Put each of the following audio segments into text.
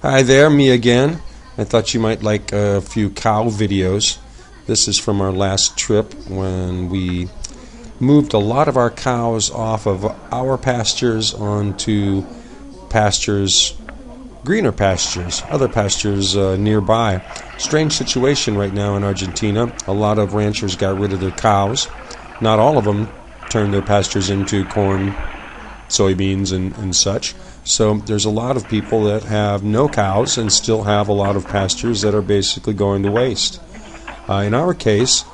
Hi there, me again. I thought you might like a few cow videos. This is from our last trip when we moved a lot of our cows off of our pastures onto pastures, greener pastures, other pastures nearby. Strange situation right now in Argentina. A lot of ranchers got rid of their cows. Not all of them turned their pastures into corn, soybeans, and such. So there's a lot of people that have no cows and still have a lot of pastures that are basically going to waste. In our case,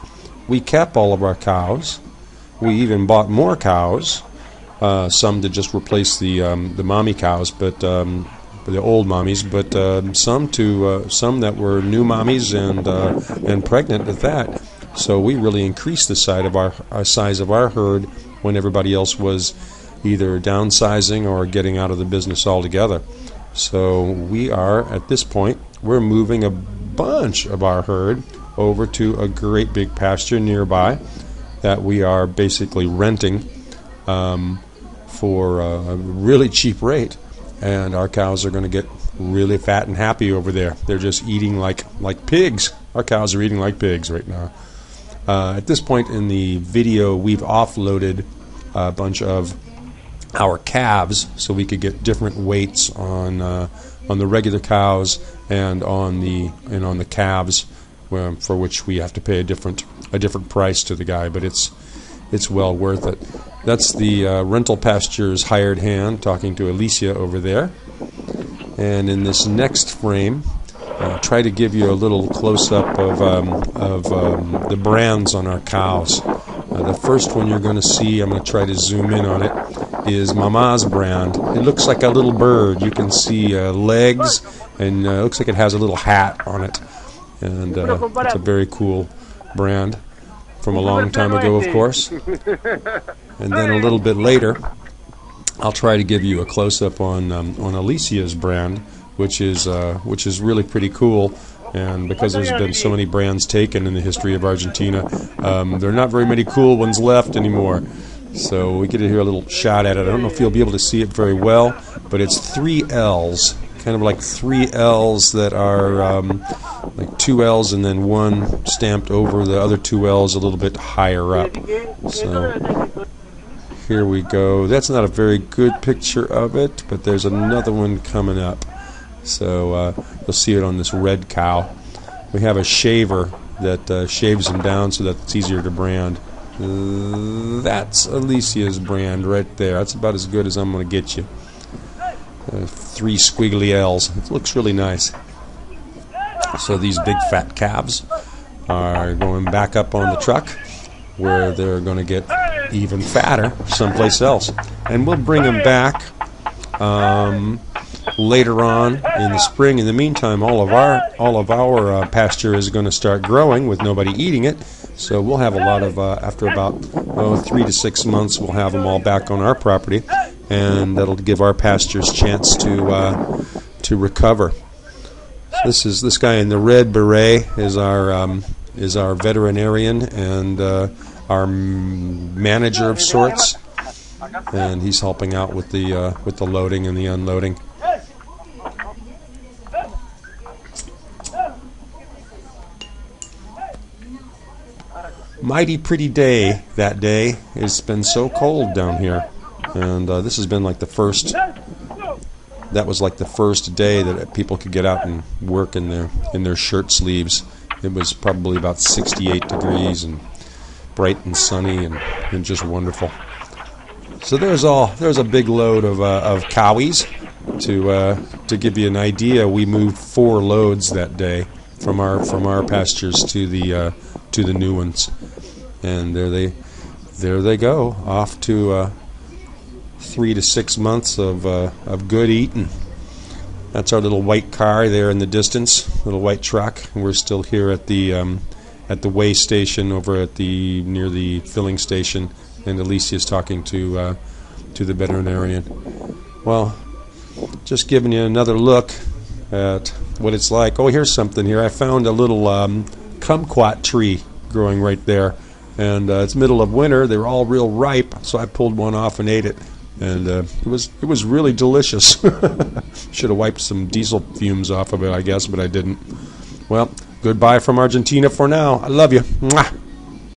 we kept all of our cows. We even bought more cows, some to just replace the mommy cows, but the old mommies, but some that were new mommies and pregnant at that. So we really increased the size of our herd when everybody else was either downsizing or getting out of the business altogether. So we are, at this point, we're moving a bunch of our herd over to a great big pasture nearby that we are basically renting for a really cheap rate. And our cows are going to get really fat and happy over there. They're just eating like pigs. Our cows are eating like pigs right now. At this point in the video, we've offloaded a bunch of our calves so we could get different weights on the regular cows and on the calves, for which we have to pay a different price to the guy, but it's well worth it. That's the rental pastures hired hand talking to Alicia over there. And in this next frame, I'll try to give you a little close-up of the brands on our cows. The first one you're going to see, I'm going to try to zoom in on it, is Mama's brand. It looks like a little bird. You can see legs, and it looks like it has a little hat on it. And it's a very cool brand from a long time ago, of course. And then a little bit later, I'll try to give you a close-up on Alicia's brand, which is really pretty cool. And because there's been so many brands taken in the history of Argentina, there are not very many cool ones left anymore. So we get to hear a little shot at it. I don't know if you'll be able to see it very well, but it's 3 L's, kind of like 3 L's that are like 2 L's and then one stamped over the other 2 L's a little bit higher up. So here we go. That's not a very good picture of it, but there's another one coming up. So you'll see it on this red cow. We have a shaver that shaves them down so that it's easier to brand. That's Alicia's brand right there. That's about as good as I'm going to get you. 3 squiggly L's. It looks really nice. So these big fat calves are going back up on the truck where they're going to get even fatter someplace else. And we'll bring them back later on in the spring. In the meantime, all of our pasture is going to start growing with nobody eating it. So we'll have a lot of after about 3 to 6 months, we'll have them all back on our property, and that'll give our pastures a chance to recover. This guy in the red beret is our veterinarian and our manager of sorts, and he's helping out with the loading and the unloading. Mighty pretty day that day. It's been so cold down here, and this has been like the first. That was like the first day that people could get out and work in their shirt sleeves. It was probably about 68 degrees and bright and sunny and just wonderful. So there's a big load of cowies. To give you an idea, we moved 4 loads that day from our pastures to the new ones, and there they go, off to 3 to 6 months of good eating. That's our little white car there in the distance, little white truck. We're still here at the weigh station over near the filling station, and Alicia's talking to the veterinarian. Well, just giving you another look at what it's like. Oh, here's something here. I found a little kumquat tree growing right there, and it's middle of winter. They were all real ripe, so I pulled one off and ate it. and it was really delicious. Should have wiped some diesel fumes off of it, I guess, but I didn't. Well, goodbye from Argentina for now. I love you. Mwah.